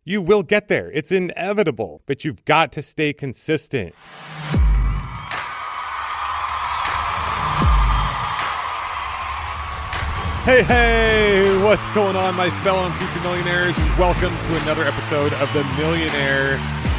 You will get there. It's inevitable, but you've got to stay consistent. Hey, what's going on, my fellow and future millionaires? Welcome to another episode of the Millionaire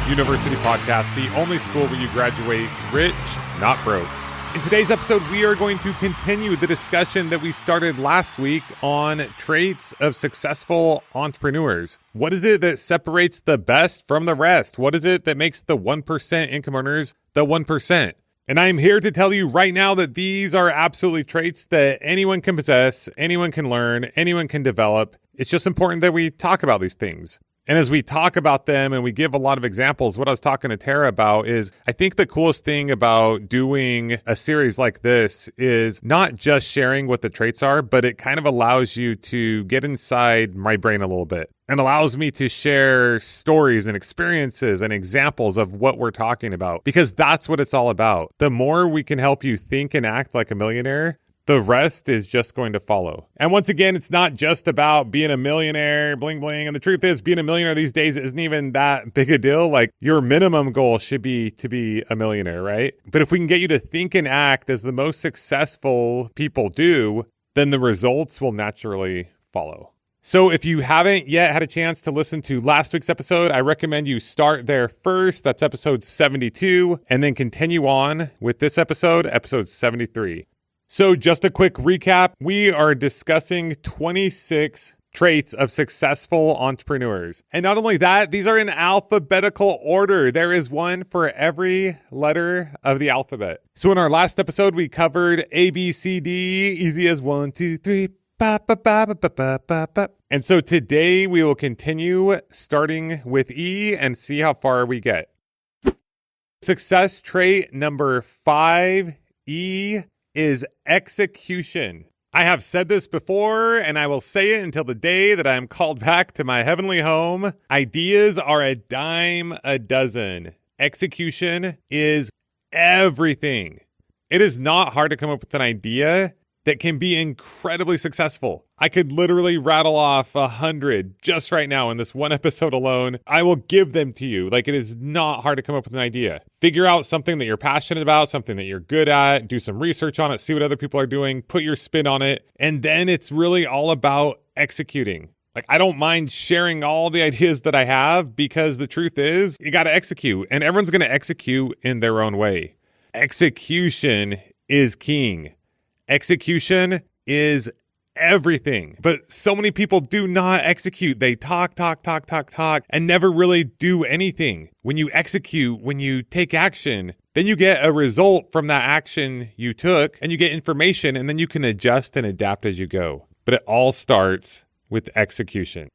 University Podcast, the only school where you graduate rich, not broke. In today's episode, we are going to continue the discussion that we started last week on traits of successful entrepreneurs. What is it that separates the best from the rest? What is it that makes the 1% income earners the 1%? And I'm here to tell you right now that these are absolutely traits that anyone can possess, anyone can learn, anyone can develop. It's just important that we talk about these things. And as we talk about them and we give a lot of examples, what I was talking to Tara about is I think the coolest thing about doing a series like this is not just sharing what the traits are, but it kind of allows you to get inside my brain a little bit and allows me to share stories and experiences and examples of what we're talking about, because that's what it's all about. The more we can help you think and act like a millionaire, the rest is just going to follow. And once again, it's not just about being a millionaire, bling, bling. And the truth is, being a millionaire these days isn't even that big a deal. Like, your minimum goal should be to be a millionaire, right? But if we can get you to think and act as the most successful people do, then the results will naturally follow. So if you haven't yet had a chance to listen to last week's episode, I recommend you start there first. That's episode 72, and then continue on with this episode, episode 73. So just a quick recap, we are discussing 26 traits of successful entrepreneurs. And not only that, these are in alphabetical order. There is one for every letter of the alphabet. So in our last episode, we covered A, B, C, D, easy as 1, 2, 3, ba, ba, ba, ba, ba, ba, ba, ba. And so today we will continue starting with E and see how far we get. Success trait number 5, E, is execution. I have said this before, and I will say it until the day that I am called back to my heavenly home. Ideas are a dime a dozen. Execution is everything. It is not hard to come up with an idea that can be incredibly successful. I could literally rattle off 100 just right now in this one episode alone. I will give them to you. Like, it is not hard to come up with an idea. Figure out something that you're passionate about, something that you're good at, do some research on it, see what other people are doing, put your spin on it. And then it's really all about executing. Like, I don't mind sharing all the ideas that I have, because the truth is you got to execute, and everyone's going to execute in their own way. Execution is king. Execution is everything. But so many people do not execute. They talk, and never really do anything. When you execute, when you take action, then you get a result from that action you took, and you get information, and then you can adjust and adapt as you go. But it all starts with execution.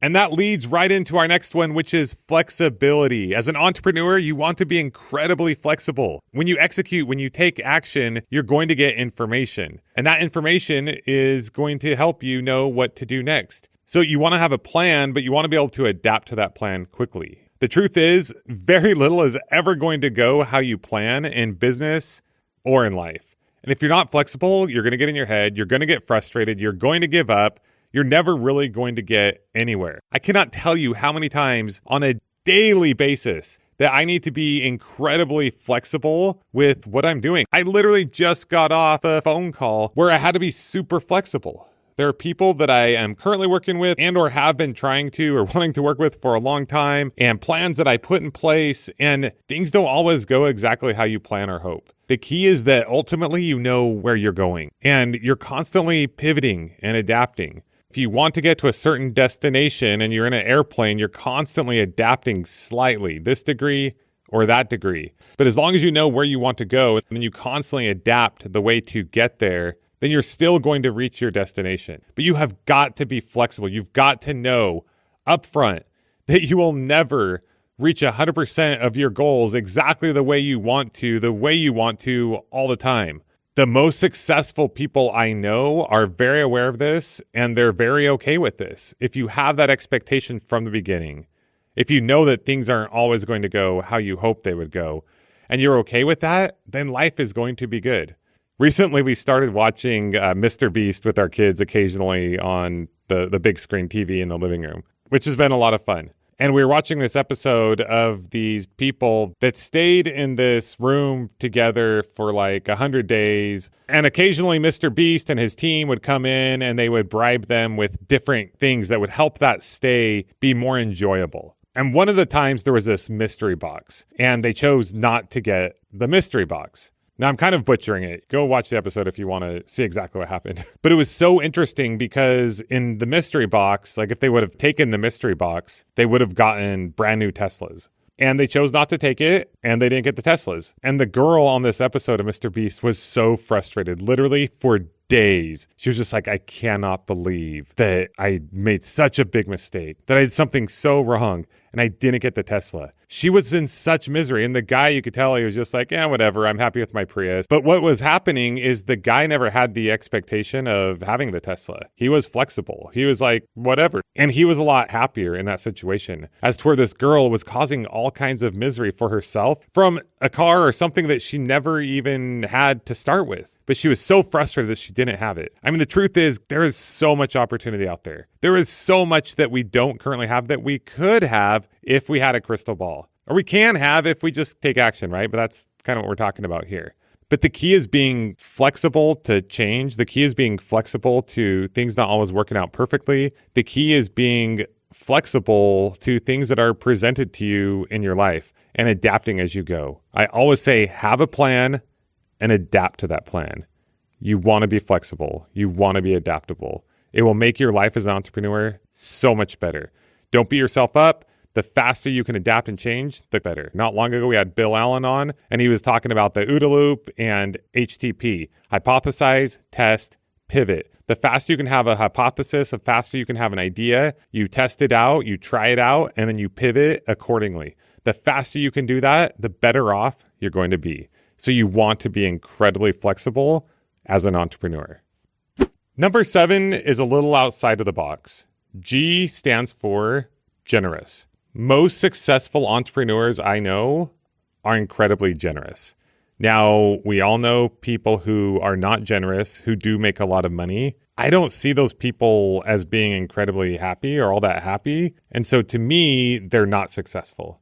And that leads right into our next one, which is flexibility. As an entrepreneur, you want to be incredibly flexible. When you execute, when you take action, you're going to get information. And that information is going to help you know what to do next. So you want to have a plan, but you want to be able to adapt to that plan quickly. The truth is, very little is ever going to go how you plan in business or in life. And if you're not flexible, you're going to get in your head, you're going to get frustrated, you're going to give up. You're never really going to get anywhere. I cannot tell you how many times on a daily basis that I need to be incredibly flexible with what I'm doing. I literally just got off a phone call where I had to be super flexible. There are people that I am currently working with and or have been trying to or wanting to work with for a long time, and plans that I put in place, and things don't always go exactly how you plan or hope. The key is that ultimately you know where you're going, and you're constantly pivoting and adapting. If you want to get to a certain destination and you're in an airplane, you're constantly adapting slightly, this degree or that degree. But as long as you know where you want to go and you constantly adapt the way to get there, then you're still going to reach your destination. But you have got to be flexible. You've got to know upfront that you will never reach 100% of your goals exactly the way you want to all the time. The most successful people I know are very aware of this, and they're very okay with this. If you have that expectation from the beginning, if you know that things aren't always going to go how you hope they would go, and you're okay with that, then life is going to be good. Recently, we started watching Mr. Beast with our kids occasionally on the big screen TV in the living room. which has been a lot of fun. And we were watching this episode of these people that stayed in this room together for like 100 days. And occasionally Mr. Beast and his team would come in and they would bribe them with different things that would help that stay be more enjoyable. And one of the times there was this mystery box, and they chose not to get the mystery box. Now, I'm kind of butchering it. Go watch the episode if you want to see exactly what happened. But it was so interesting because in the mystery box, like if they would have taken the mystery box, they would have gotten brand new Teslas. And they chose not to take it, and they didn't get the Teslas. And the girl on this episode of Mr. Beast was so frustrated, literally for days. She was just like, I cannot believe that I made such a big mistake, that I did something so wrong, and I didn't get the Tesla. She was in such misery. And the guy, you could tell he was just like, yeah, whatever. I'm happy with my Prius. But what was happening is the guy never had the expectation of having the Tesla. He was flexible. He was like, whatever. And he was a lot happier in that situation, as to where this girl was causing all kinds of misery for herself from a car or something that she never even had to start with. But she was so frustrated that she didn't have it. I mean, the truth is there is so much opportunity out there. There is so much that we don't currently have that we could have if we had a crystal ball. Or we can have if we just take action, right? But that's kind of what we're talking about here. But the key is being flexible to change. The key is being flexible to things not always working out perfectly. The key is being flexible to things that are presented to you in your life and adapting as you go. I always say have a plan and adapt to that plan. You want to be flexible. You want to be adaptable. It will make your life as an entrepreneur so much better. Don't beat yourself up. The faster you can adapt and change, the better. Not long ago, we had Bill Allen on, and he was talking about the OODA loop and HTP. Hypothesize, test, pivot. The faster you can have a hypothesis, the faster you can have an idea. You test it out, you try it out, and then you pivot accordingly. The faster you can do that, the better off you're going to be. So you want to be incredibly flexible as an entrepreneur. Number 7 is a little outside of the box. G stands for generous. Most successful entrepreneurs I know are incredibly generous. Now, we all know people who are not generous, who do make a lot of money. I don't see those people as being incredibly happy or all that happy. And so to me, they're not successful.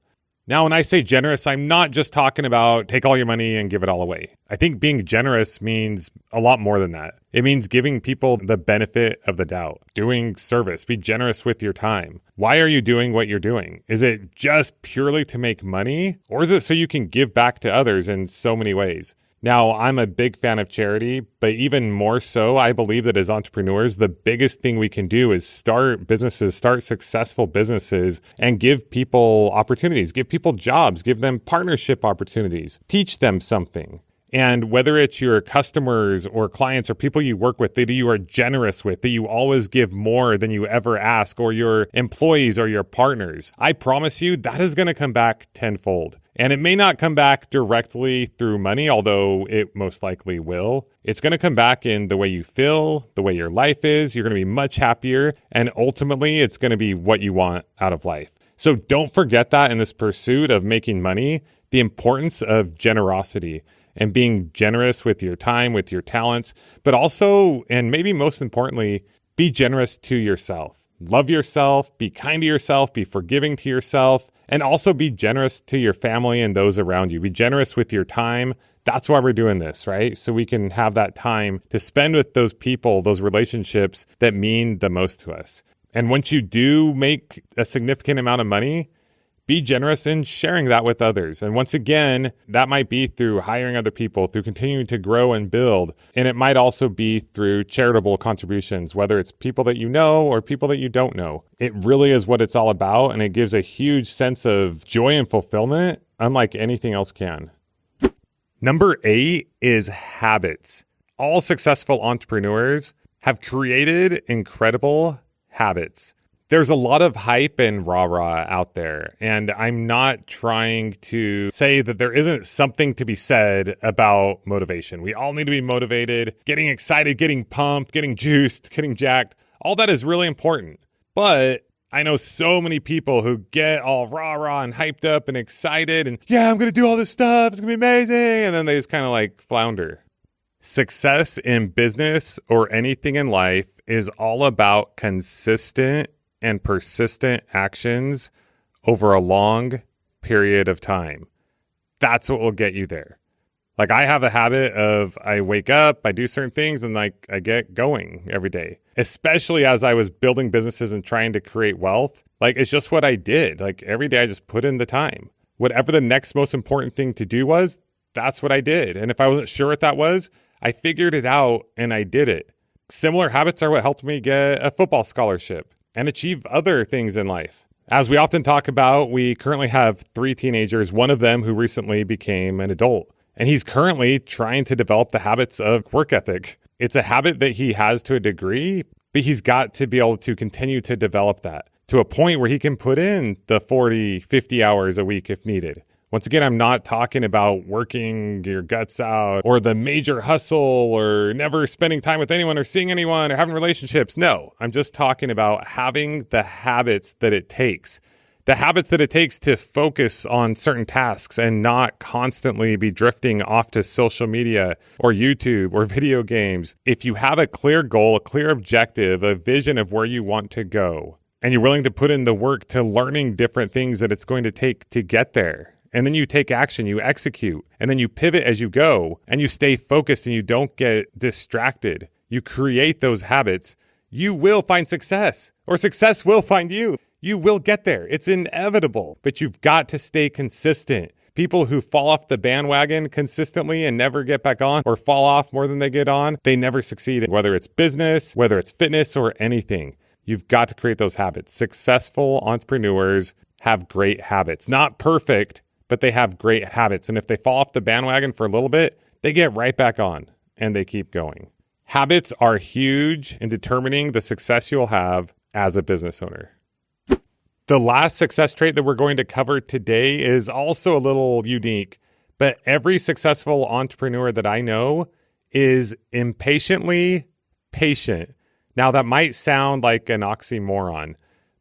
Now, when I say generous, I'm not just talking about take all your money and give it all away. I think being generous means a lot more than that. It means giving people the benefit of the doubt, doing service, be generous with your time. Why are you doing what you're doing? Is it just purely to make money, or is it so you can give back to others in so many ways? Now, I'm a big fan of charity, but even more so, I believe that as entrepreneurs, the biggest thing we can do is start businesses, start successful businesses, and give people opportunities, give people jobs, give them partnership opportunities, teach them something. And whether it's your customers or clients or people you work with that you are generous with, that you always give more than you ever ask, or your employees or your partners, I promise you that is going to come back tenfold. And it may not come back directly through money, although it most likely will. It's going to come back in the way you feel, the way your life is. You're going to be much happier. And ultimately, it's going to be what you want out of life. So don't forget that in this pursuit of making money, the importance of generosity and being generous with your time, with your talents, but also, and maybe most importantly, be generous to yourself. Love yourself, be kind to yourself, be forgiving to yourself, and also be generous to your family and those around you. Be generous with your time. That's why we're doing this, right? So we can have that time to spend with those people, those relationships that mean the most to us. And once you do make a significant amount of money, be generous in sharing that with others. And once again, that might be through hiring other people, through continuing to grow and build. And it might also be through charitable contributions, whether it's people that you know or people that you don't know. It really is what it's all about. And it gives a huge sense of joy and fulfillment, unlike anything else can. Number 8 is habits. All successful entrepreneurs have created incredible habits. There's a lot of hype and rah-rah out there, and I'm not trying to say that there isn't something to be said about motivation. We all need to be motivated, getting excited, getting pumped, getting juiced, getting jacked. All that is really important. But I know so many people who get all rah-rah and hyped up and excited and, yeah, I'm going to do all this stuff. It's going to be amazing. And then they just kind of like flounder. Success in business or anything in life is all about consistent and persistent actions over a long period of time. That's what will get you there. Like I have a habit of I wake up, I do certain things, and like I get going every day, especially as I was building businesses and trying to create wealth. Like it's just what I did. Like every day I just put in the time. Whatever the next most important thing to do was, that's what I did. And if I wasn't sure what that was, I figured it out and I did it. Similar habits are what helped me get a football scholarship and achieve other things in life. As we often talk about, we currently have 3 teenagers, one of them who recently became an adult. And he's currently trying to develop the habits of work ethic. It's a habit that he has to a degree, but he's got to be able to continue to develop that to a point where he can put in the 40, 50 hours a week if needed. Once again, I'm not talking about working your guts out or the major hustle or never spending time with anyone or seeing anyone or having relationships. No, I'm just talking about having the habits that it takes. The habits that it takes to focus on certain tasks and not constantly be drifting off to social media or YouTube or video games. If you have a clear goal, a clear objective, a vision of where you want to go, and you're willing to put in the work to learning different things that it's going to take to get there, and then you take action, you execute, and then you pivot as you go, and you stay focused and you don't get distracted. You create those habits, you will find success, or success will find you. You will get there. It's inevitable, but you've got to stay consistent. People who fall off the bandwagon consistently and never get back on or fall off more than they get on, they never succeed, whether it's business, whether it's fitness or anything. You've got to create those habits. Successful entrepreneurs have great habits. Not perfect, but they have great habits. And if they fall off the bandwagon for a little bit, they get right back on and they keep going. Habits are huge in determining the success you'll have as a business owner. The last success trait that we're going to cover today is also a little unique, but every successful entrepreneur that I know is impatiently patient. Now, that might sound like an oxymoron,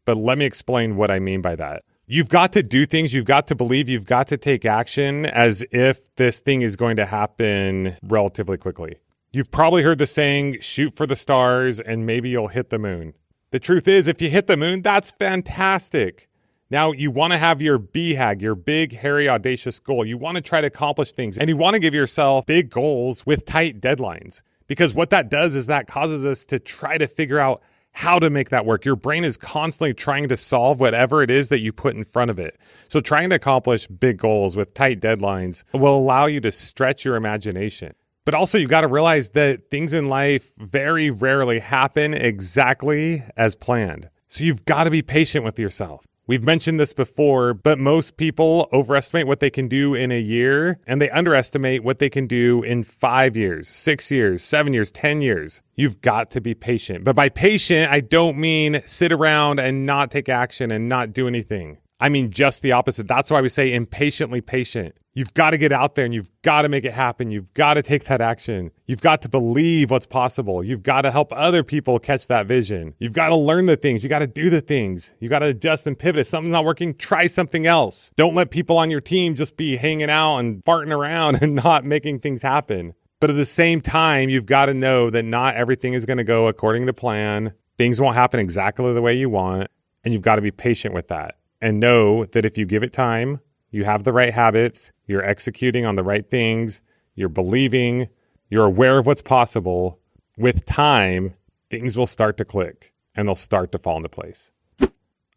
but let me explain what I mean by that. You've got to do things, you've got to believe, you've got to take action as if this thing is going to happen relatively quickly. You've probably heard the saying, shoot for the stars and maybe you'll hit the moon. The truth is, if you hit the moon, that's fantastic. Now, you want to have your BHAG, your big, hairy, audacious goal. You want to try to accomplish things and you want to give yourself big goals with tight deadlines. Because what that does is that causes us to try to figure out how to make that work. Your brain is constantly trying to solve whatever it is that you put in front of it. So trying to accomplish big goals with tight deadlines will allow you to stretch your imagination. But also you got to realize that things in life very rarely happen exactly as planned. So you've got to be patient with yourself. We've mentioned this before, but most people overestimate what they can do in a year and they underestimate what they can do in 5 years, 6 years, 7 years, 10 years. You've got to be patient. But by patient, I don't mean sit around and not take action and not do anything. I mean just the opposite. That's why we say impatiently patient. You've got to get out there and you've got to make it happen. You've got to take that action. You've got to believe what's possible. You've got to help other people catch that vision. You've got to learn the things. You got to do the things. You got to adjust and pivot. If something's not working, try something else. Don't let people on your team just be hanging out and farting around and not making things happen. But at the same time, you've got to know that not everything is going to go according to plan. Things won't happen exactly the way you want. And you've got to be patient with that. And know that if you give it time, you have the right habits, you're executing on the right things, you're believing, you're aware of what's possible. With time, things will start to click and they'll start to fall into place.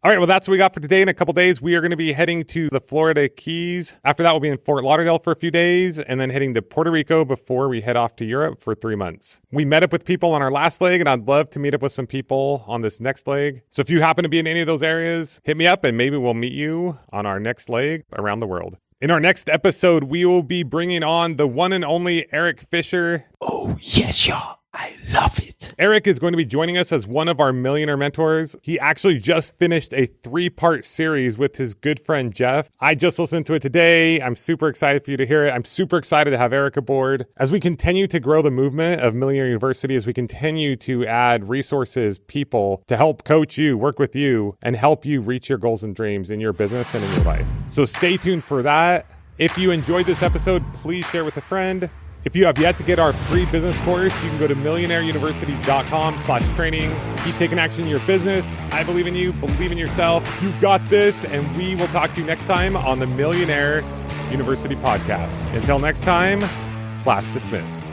All right, well, that's what we got for today. In a couple days, we are going to be heading to the Florida Keys. After that, we'll be in Fort Lauderdale for a few days and then heading to Puerto Rico before we head off to Europe for 3 months. We met up with people on our last leg, and I'd love to meet up with some people on this next leg. So if you happen to be in any of those areas, hit me up and maybe we'll meet you on our next leg around the world. In our next episode, we will be bringing on the one and only Eric Fisher. Oh, yes, y'all. I love it. Eric is going to be joining us as one of our millionaire mentors. He actually just finished a 3-part series with his good friend, Jeff. I just listened to it today. I'm super excited for you to hear it. I'm super excited to have Eric aboard. As we continue to grow the movement of Millionaire University, as we continue to add resources, people to help coach you, work with you, and help you reach your goals and dreams in your business and in your life. So stay tuned for that. If you enjoyed this episode, please share with a friend. If you have yet to get our free business course, you can go to millionaireuniversity.com/training. Keep taking action in your business. I believe in you. Believe in yourself. You got this. And we will talk to you next time on the Millionaire University Podcast. Until next time, class dismissed.